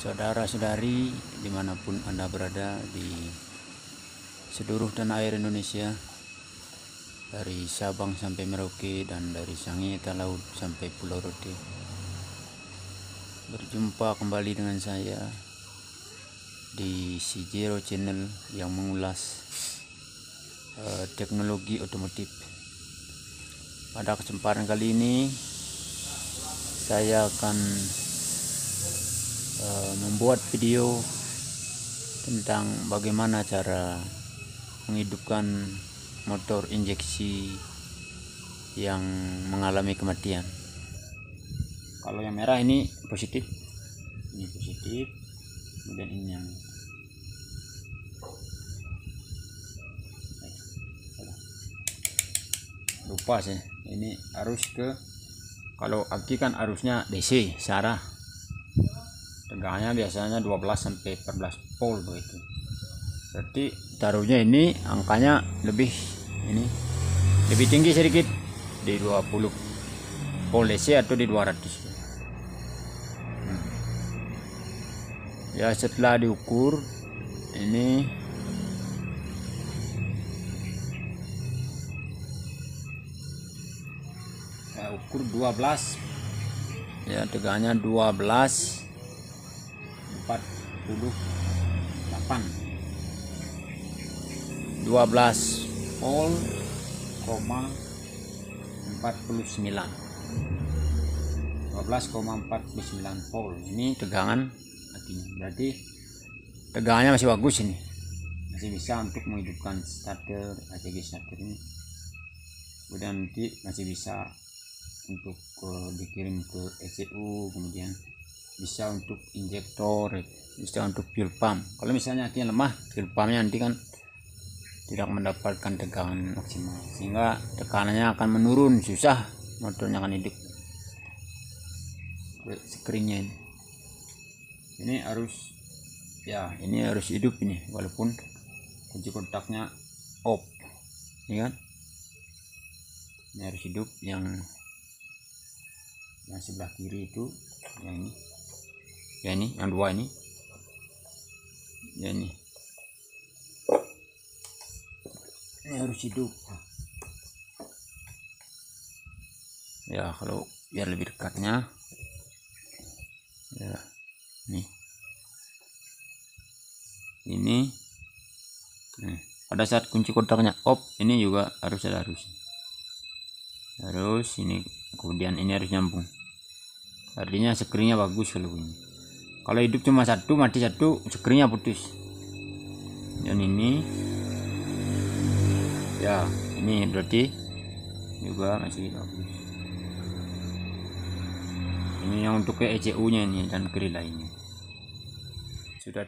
Saudara-saudari dimanapun Anda berada di seluruh tanah air Indonesia, dari Sabang sampai Merauke dan dari Sangitta Laut sampai Pulau Rote, berjumpa kembali dengan saya di Sijero Channel yang mengulas teknologi otomotif. Pada kesempatan kali ini saya akan membuat video tentang bagaimana cara menghidupkan motor injeksi yang mengalami kematian. Kalau yang merah ini positif, kemudian ini yang lupa sih, ini arus ke, kalau aki kan arusnya DC searah, tegangannya biasanya 12 sampai 14 volt begitu. Berarti taruhnya ini angkanya lebih tinggi sedikit, di 20 volt DC atau di 200. Ya, setelah diukur ini ukur 12 ya, tegangannya 12 volt, 12,49 volt. Ini tegangan akinya, berarti tegangannya masih bagus, ini masih bisa untuk menghidupkan starter ACG starter ini. Kemudian nanti masih bisa untuk dikirim ke ECU, kemudian bisa untuk injektor, bisa untuk fuel pump. Kalau misalnya akinya lemah, fuel pumpnya nanti kan tidak mendapatkan tegangan maksimal, sehingga tekanannya akan menurun, susah motornya akan hidup. Screennya ini harus, ya ini harus hidup ini, walaupun kunci kontaknya off, ini kan, ini harus hidup. Yang sebelah kiri itu, yang ini, ya ini yang dua ini, ya ini harus hidup ya. Kalau biar lebih dekatnya ya, ini pada saat kunci kontaknya off, ini juga harus ada harus ini, kemudian ini harus nyambung, artinya screennya bagus. Kalau ini, kalau hidup cuma satu, mati satu, screennya putus. Dan ini ya, ini berarti juga masih bagus. Ini yang untuk ke ECU nya ini dan grill lainnya sudah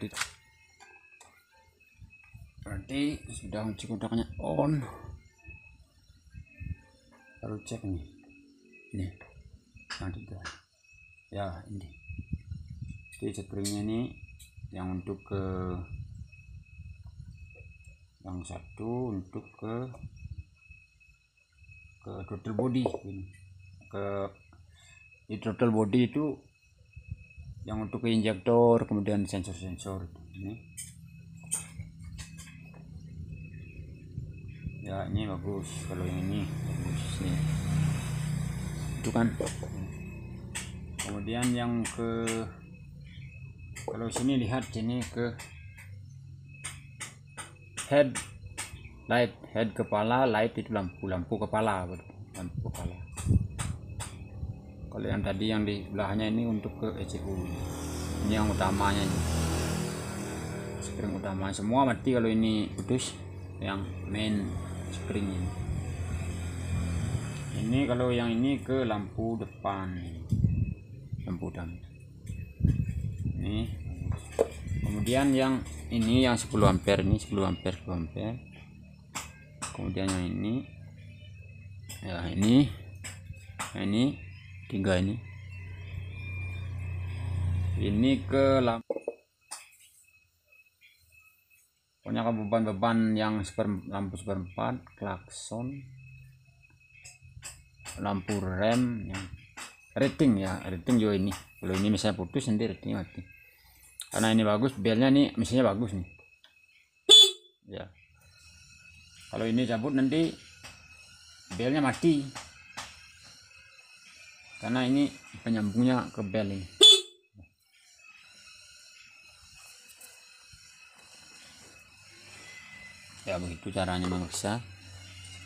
berarti sudah kunci kontaknya on. Baru cek nih, ini yang tiga ya, ini jadi screennya ini yang untuk ke, yang satu untuk ke throttle body, ini di throttle body itu yang untuk ke injektor, kemudian sensor-sensor ini ya, ini bagus. Kalau yang ini bagus nih, itu kan. Kemudian yang ke, kalau sini lihat sini ke head light, head kepala, light itu lampu kepala, lampu kepala. Kalau yang tadi yang di sebelahnya ini untuk ke ECU, ini yang utamanya, ini screen utama semua mati kalau ini putus, yang main screen ini. Kalau yang ini ke lampu depan, lampu utama ini. Kemudian yang ini yang 10 ampere, ini 10 ampere. Kemudian yang ini ya, ini tiga, ini ke lampu, pokoknya ke beban-beban yang lampu seperempat, klakson, lampu rem, yang rating ya, rating juga ini. Kalau ini misalnya putus nanti ratingnya mati. Karena ini bagus, belnya nih mesinnya bagus nih ya. Kalau ini cabut nanti belnya mati, karena ini penyambungnya ke bel ini. Ya begitu caranya memeriksa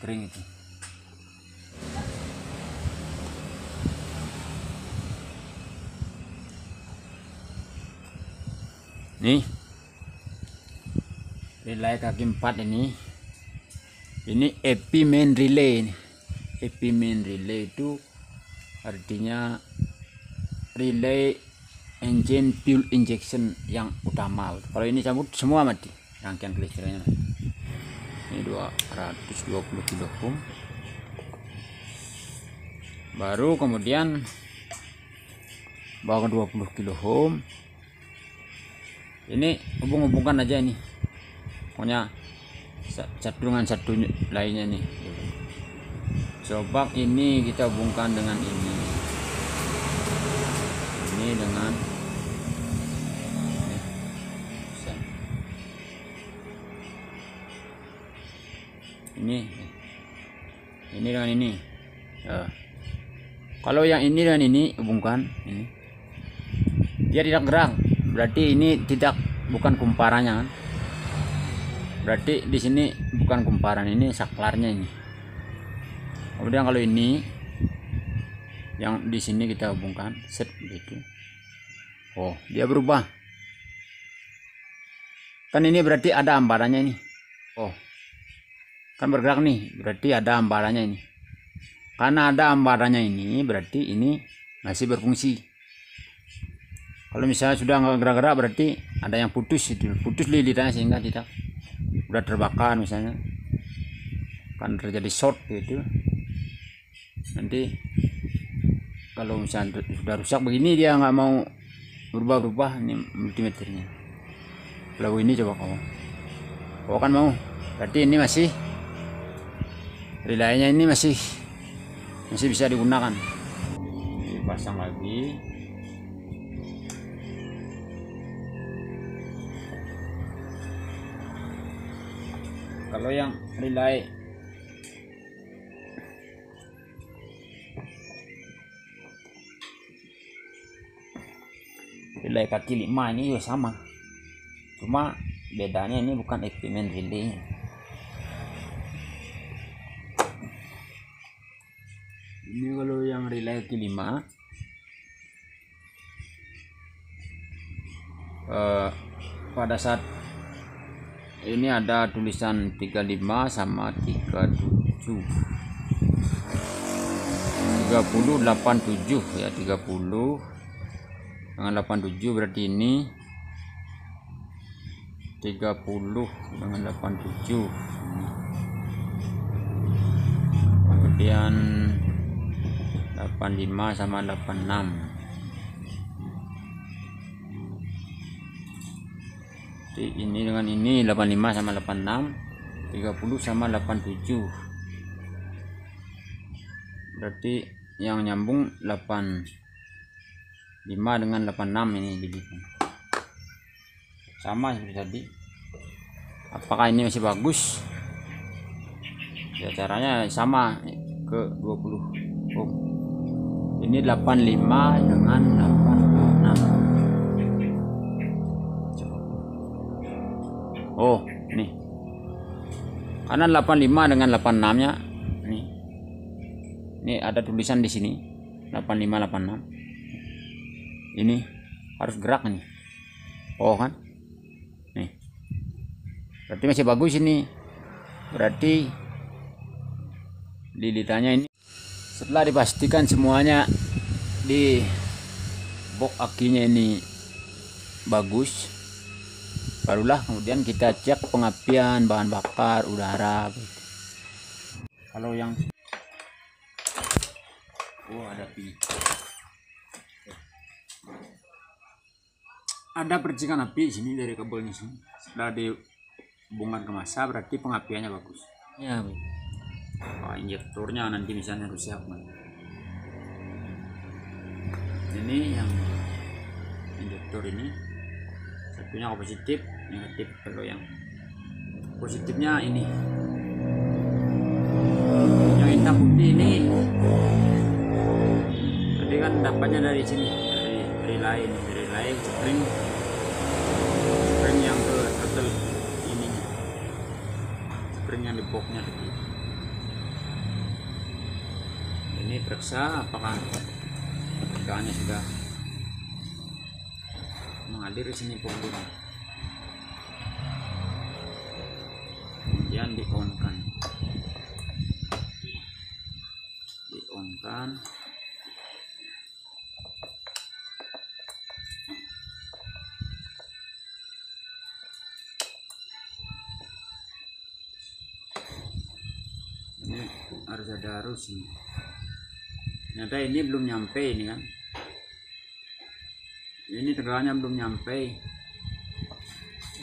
kering itu. Nih relay kaki 4 ini EP main relay ini. EP main relay itu artinya relay engine fuel injection yang utama. Kalau ini cabut semua mati, rangkaian kelistrikannya mati. Ini 220 kilo ohm. Baru kemudian bawa ke 20 kilo ohm. Ini hubung-hubungkan aja ini, pokoknya satu dengan satu lainnya nih. Coba ini kita hubungkan dengan ini dengan ini dengan ini. Kalau yang ini dengan ini hubungkan ini, dia tidak gerak, berarti ini bukan kumparannya kan? Berarti di sini bukan kumparan, ini saklarnya ini. Kemudian kalau ini yang di sini kita hubungkan set gitu. Oh, dia berubah. Kan ini berarti ada ambarannya ini. Oh, kan bergerak nih, berarti ada ambarannya ini. Karena ada ambarannya ini, berarti ini masih berfungsi. Kalau misalnya sudah nggak gerak-gerak, berarti ada yang putus itu, putus lilitannya sehingga tidak udah terbakar misalnya, kan terjadi short gitu. Nanti kalau misalnya sudah rusak begini, dia nggak mau berubah-ubah ini multimeternya. Kalau ini coba kau kan mau, berarti ini masih relaynya ini masih bisa digunakan. Dipasang lagi. Kalau yang relay kaki 5 ini juga sama, cuma bedanya ini bukan equipment relay. Ini kalau yang relay kaki 5 pada saat ini ada tulisan 35 sama 37, 30 87 ya, 30 dengan 87 berarti ini 30 dengan 87. Kemudian 85 sama 86. Jadi ini dengan ini 85 sama 86, 30 sama 87. Berarti yang nyambung 85 dengan 86 ini jadi sama seperti tadi. Apakah ini masih bagus? Ya caranya sama ke 20 ohm. Ini 85 dengan 86. Oh, nih. Karena 85 dengan 86 nya nih. Ini ada tulisan di sini 85 86. Ini harus gerak nih. Oh kan? Nih. Berarti masih bagus ini. Berarti lilitannya ini setelah dipastikan semuanya di box akinya ini bagus, barulah kemudian kita cek pengapian bahan bakar udara gitu. Kalau yang ada percikan api sini dari kabelnya sini. Setelah dihubungkan ke massa berarti pengapiannya bagus ya. Injektornya nanti misalnya rusak. Ini yang injektor ini satunya positif, negatif. Kalau yang positifnya ini, yang hitam putih ini tadi kan dapatnya dari sini, dari lain spring yang ke throttle ininya, spring yang di boxnya tadi. Ini periksa apakah tegangannya sudah mengalir di sini pembuluh. Kemudian di on kan. Ini harus ada arus ini. Ternyata ini belum nyampe ini kan. Ini tegangannya belum nyampe.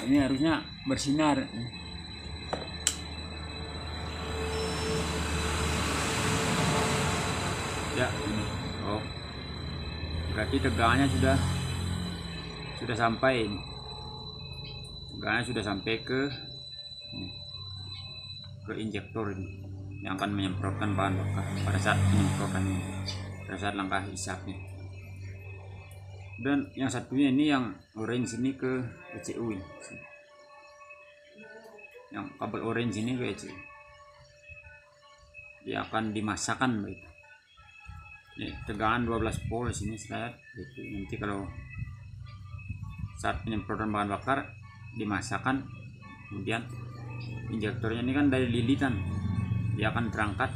Ini harusnya bersinar. Ya ini. Oh, berarti tegangannya sudah sampai ini. Tegangannya sudah sampai ke injektor ini yang akan menyemprotkan bahan bakar pada saat penyemprotan ini, pada saat langkah hisapnya. Dan yang satunya ini yang orange ini ke ECU ini. Yang kabel orange ini ke ECU. Dia akan dimasakkan begitu. Ini tegangan 12 volt sini saya itu nanti kalau saat penyemprotan bahan bakar dimasakkan, kemudian injektornya ini kan dari lilitan, dia akan terangkat,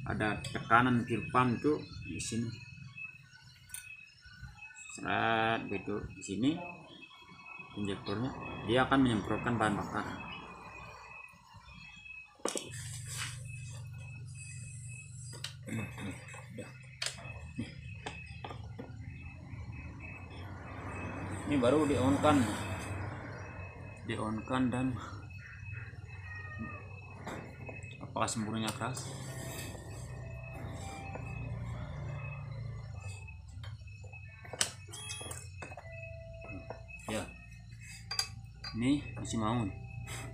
ada tekanan kirpan itu di sini, seret begitu di sini injektornya, dia akan menyemprotkan bahan bakar. Ini baru di on kan dan apakah semburunya keras? Ya, ini masih mau,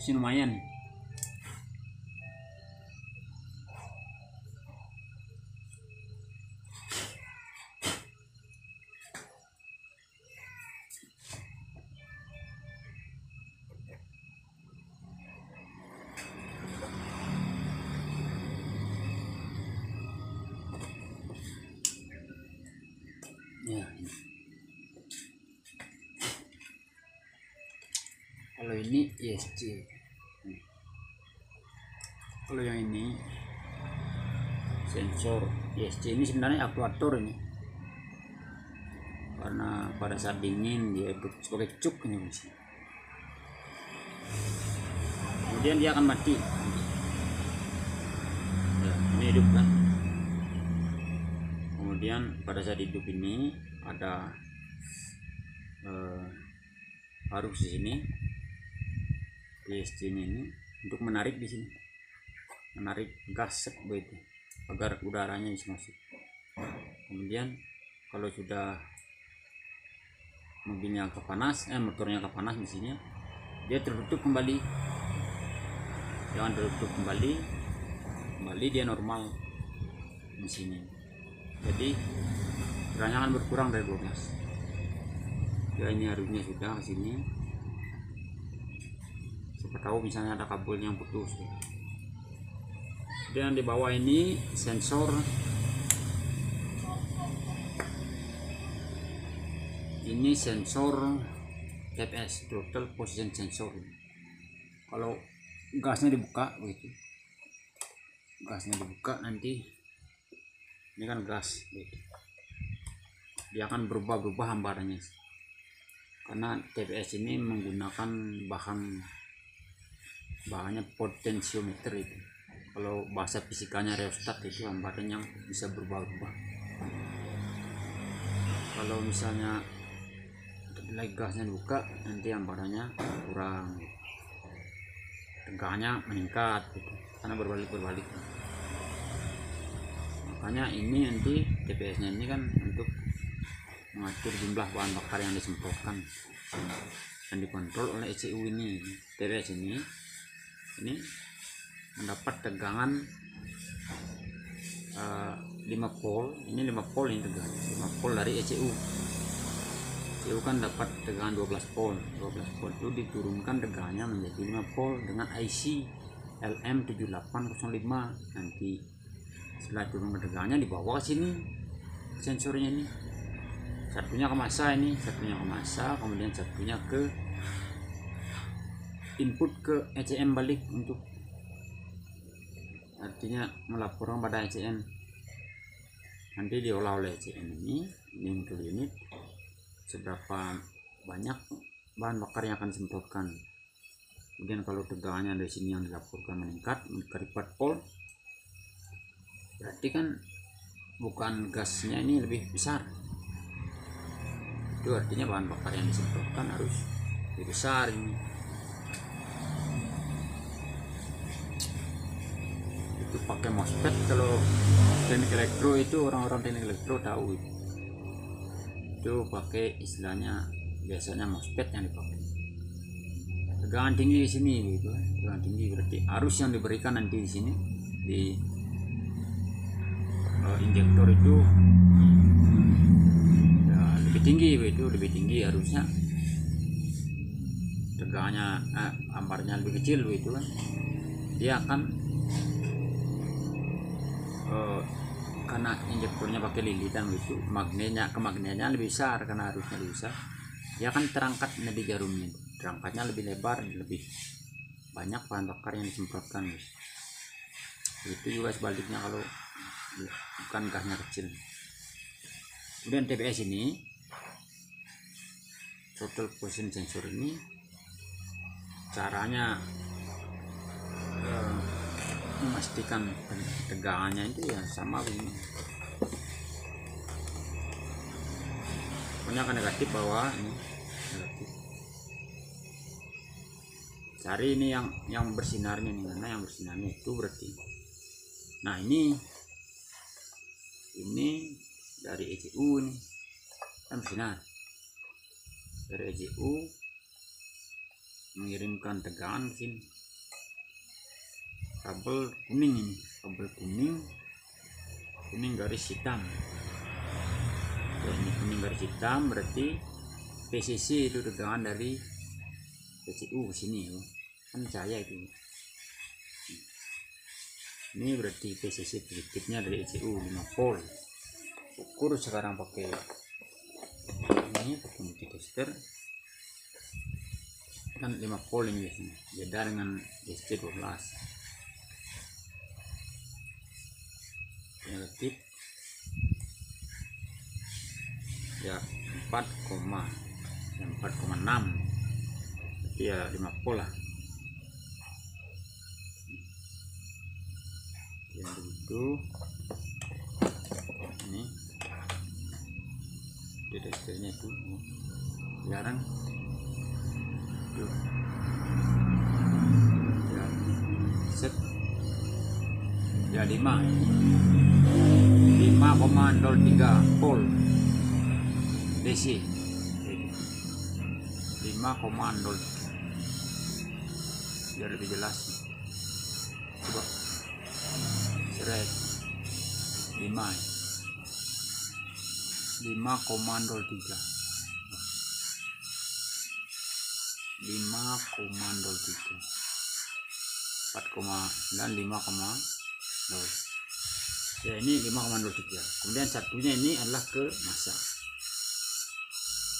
masih lumayan. Ya, kalau ini ISC, kalau yang ini sensor ISC ini sebenarnya aktuator ini, karena pada saat dingin dia hidup sebagai cuk ini, kemudian dia akan mati. Ya, ini hidup kan. Kemudian pada saat hidup ini ada arus di sini, ISC ini untuk menarik di sini, menarik gas begitu agar udaranya bisa masuk. Kemudian kalau sudah mobilnya kepanas, motornya kepanas di sini, dia tertutup kembali, jangan tertutup kembali dia normal di sini. Jadi tegangannya akan berkurang dari 12. Ya, ini harusnya sudah ke sini. Siapa tahu misalnya ada kabel yang putus. Dan di bawah ini sensor. Ini sensor TPS, throttle position sensor. Kalau gasnya dibuka begitu. Gasnya dibuka nanti ini kan gas gitu. Dia akan berubah hambarannya karena TPS ini menggunakan bahannya potensiometer itu. Kalau bahasa fisikanya rheostat itu hambaran yang bisa berubah-ubah. Kalau misalnya lagi gasnya dibuka nanti hambarannya kurang, tegangannya meningkat gitu, karena berbalik. Makanya ini nanti TPS nya ini kan untuk mengatur jumlah bahan bakar yang disemprotkan dan dikontrol oleh ECU ini. TPS ini mendapat tegangan 5 volt. Ini 5 volt ini tegangan 5 volt dari ECU. ECU kan dapat tegangan 12 volt. 12 volt itu diturunkan tegangannya menjadi 5 volt dengan IC LM7805. Nanti setelah turun tegangannya dibawa ke sini sensornya ini. Satunya ke massa ini, satunya ke massa, kemudian satunya ke input ke ECM balik untuk artinya melaporkan pada ECM. Nanti diolah oleh ECM ini untuk unit seberapa banyak bahan bakar yang akan disemprotkan. Kemudian kalau tegangannya dari sini yang dilaporkan meningkat ke 4 volt, berarti kan bukan gasnya ini lebih besar. Itu artinya bahan bakar yang disemprotkan harus lebih besar ini. Itu pakai MOSFET. Kalau teknik elektro itu orang-orang teknik elektro tahu itu pakai istilahnya biasanya MOSFET yang dipakai. Tegangan tinggi di sini gitu. Tegangan tinggi berarti arus yang diberikan nanti di sini di injektor itu ya, lebih tinggi begitu, lebih tinggi harusnya. Tegangannya ampernya lebih kecil begitu kan. Dia akan karena injektornya pakai lilitan begitu, magnetnya ke magnetnya lebih besar karena arusnya lebih besar. Dia akan terangkat di jarumnya. Terangkatnya lebih lebar, lebih banyak bahan bakar yang disemprotkan. Itu juga sebaliknya kalau bukan gasnya kecil. Kemudian TPS ini, total position sensor ini, caranya memastikan tegangannya itu ya sama begini. Pokoknya akan negatif bawah ini negatif. Cari ini yang bersinarnya nih, mana yang bersinarnya itu berarti. Nah ini dari ECU nih kan bersinar. Dari ECU mengirimkan tegangan ke sini. Kabel kuning ini, kabel kuning garis hitam. Ya, ini kuning garis hitam berarti PCC itu tegangan dari ECU ke sini ya. Kan cahaya itu. Ini berarti PCC positifnya dari ECU 5 volt. Ukur sekarang pakai ini, pakai multitester kan 5 volt ini biasanya. Beda dengan DC12. Negatif ya 4,6 berarti ya 5 volt lah yang begitu. Ini detektornya itu jarang tuh ya, set ya 5,03 volt DC 5,03 biar lebih jelas. Coba seret 5,03 4,9 5,0 ya, ini 5,03. Kemudian satunya ini adalah ke massa.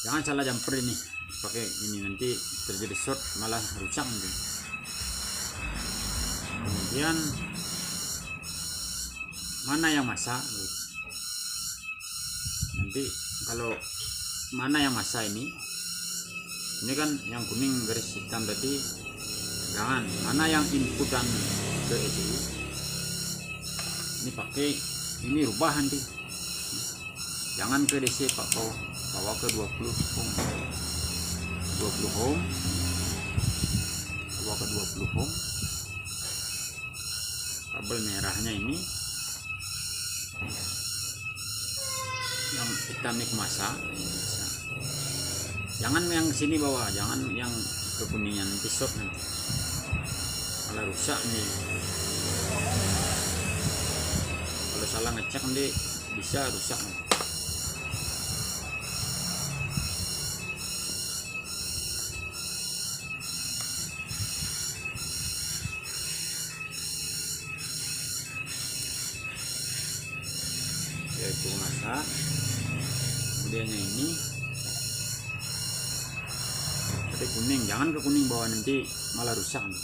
Jangan salah jumper ini pakai ini, nanti terjadi short malah rusak nanti. Kemudian mana yang massa nanti, kalau mana yang massa ini kan yang kuning garis hitam tadi tegangan, mana yang inputan ke ECU ini pakai ini rubah nanti, jangan ke DC pak, bawa ke 20 ohm, bawa ke 20 ohm. Kabel merahnya ini yang hitam ini kemasan. Jangan yang sini bawah, jangan yang kekuningan, nanti short nanti malah rusak nih. Kalau salah ngecek nanti bisa rusak nih. Yaitu masak, kemudian yang ini seperti kuning, jangan ke kuning bawah nanti malah rusak nih.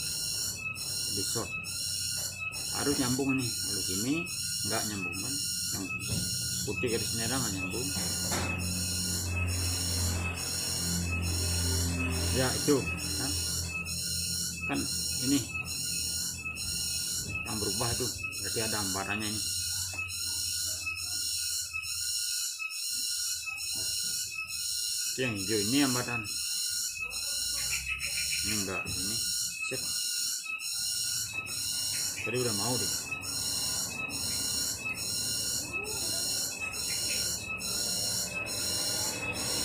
Di short harus nyambung nih, kalau sini nggak nyambung kan, yang putih garis merah nggak nyambung ya. Itu kan ini yang berubah tuh, berarti ada hambarannya ini. Yang hijau ini hambatan, ini enggak, ini sip. Tadi udah mau deh.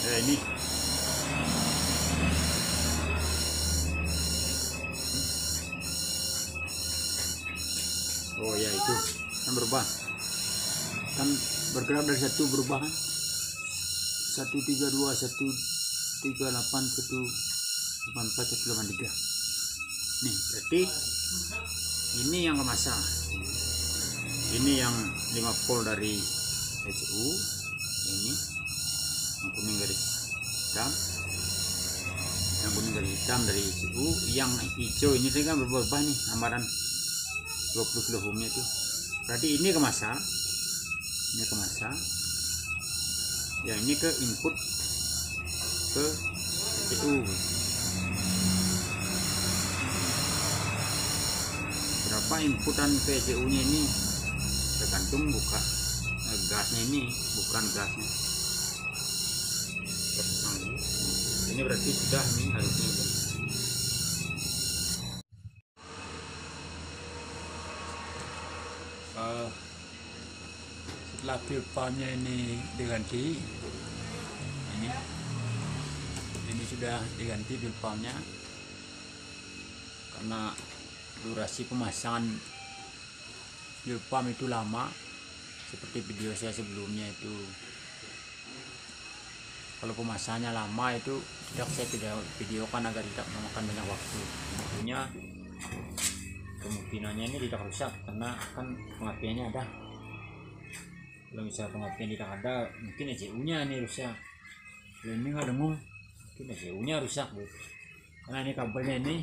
Ya ini oh ya itu kan berubah, kan bergerak dari satu berubah kan, 132 138 184 183 nih. Berarti ini yang kemasan, ini yang 5 volt dari ECU, ini yang kuning garis hitam, yang kuning garis hitam dari ECU, yang hijau ini kan berubah nih gambaran 20 kilo ohmnya itu. Berarti ini kemasan, ini kemasan. Ya ini ke input ke ECU. Berapa inputan ke ECU nya ini tergantung buka gasnya, ini bukan gasnya. Ini berarti sudah nih harusnya udah. Setelah pipa-nya ini diganti, ini sudah diganti pipa-nya karena durasi pemasangan pipa itu lama, seperti video saya sebelumnya itu. Kalau pemasangannya lama itu saya tidak videokan agar tidak memakan banyak waktu. Tentunya kemungkinannya ini tidak rusak karena kan pengapiannya ada. Kalau misalnya pengapian tidak ada, mungkin ECU-nya ini rusak. Kalau ini nggak dengung, mungkin ECU-nya rusak, Bu. Karena ini kabelnya ini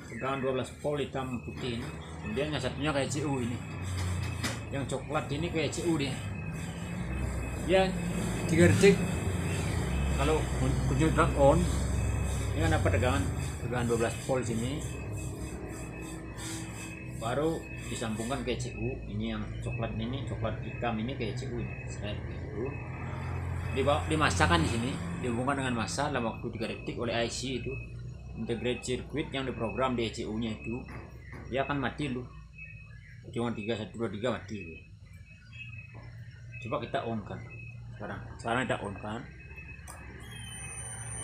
tegangan 12 volt hitam putih ini. Kemudian yang satunya ke ECU ini. Yang coklat ini ke ECU dia. Ya 3 detik. Kalau kunci drag on, ini kan dapat tegangan 12 volt sini. Baru disambungkan ke ECU. Ini yang coklat ini, coklat hitam ini ke ECU ini. Saya itu dimasakkan di sini, dihubungkan dengan massa dalam waktu 3 detik oleh IC itu, integrated circuit yang diprogram di ECU nya itu. Dia akan mati lu. Cuma 3 1 2 3 mati lu. Coba kita on kan. Sekarang kita on kan.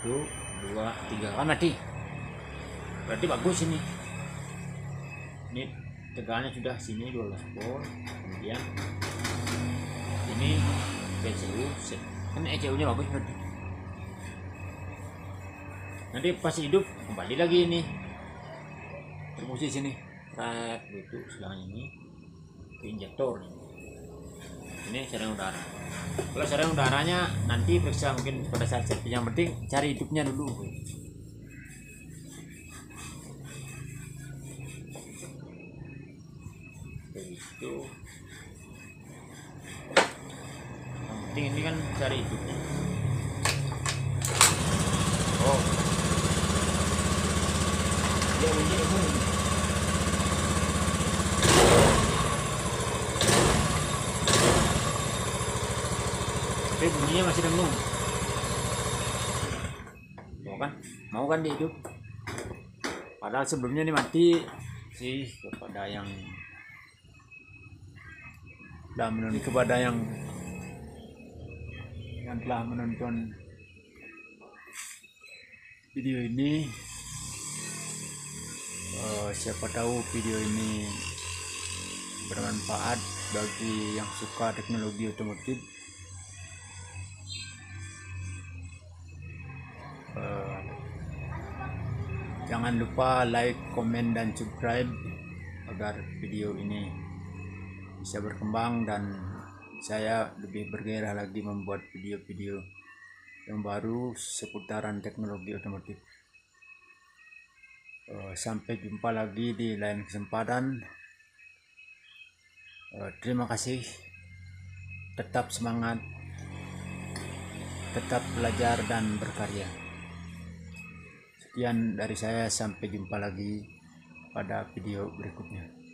1 2 3 kan mati. Berarti bagus ini. Ini tegangannya sudah sini 12 volt, kemudian ini ECU kan ECU nya bagus berarti. Nanti pas hidup kembali lagi ini terfungsi sini gitu, sedangkan ini ke injektor. Ini saringan udara. Kalau saringan udaranya nanti periksa mungkin pada saat servis, yang penting cari hidupnya dulu. Begitu. Yang penting ini kan cari hidupnya. Oh. Dia bunyi ini. Tapi bunyinya masih dengung. Mau kan dia hidup. Padahal sebelumnya ini mati sih. Kepada yang yang telah menonton video ini. Siapa tahu video ini bermanfaat bagi yang suka teknologi otomotif. Jangan lupa like, komen, dan subscribe agar video ini bisa berkembang dan saya lebih bergairah lagi membuat video-video yang baru seputaran teknologi otomotif. Sampai jumpa lagi di lain kesempatan. Terima kasih. Tetap semangat, tetap belajar dan berkarya. Sekian dari saya, sampai jumpa lagi pada video berikutnya.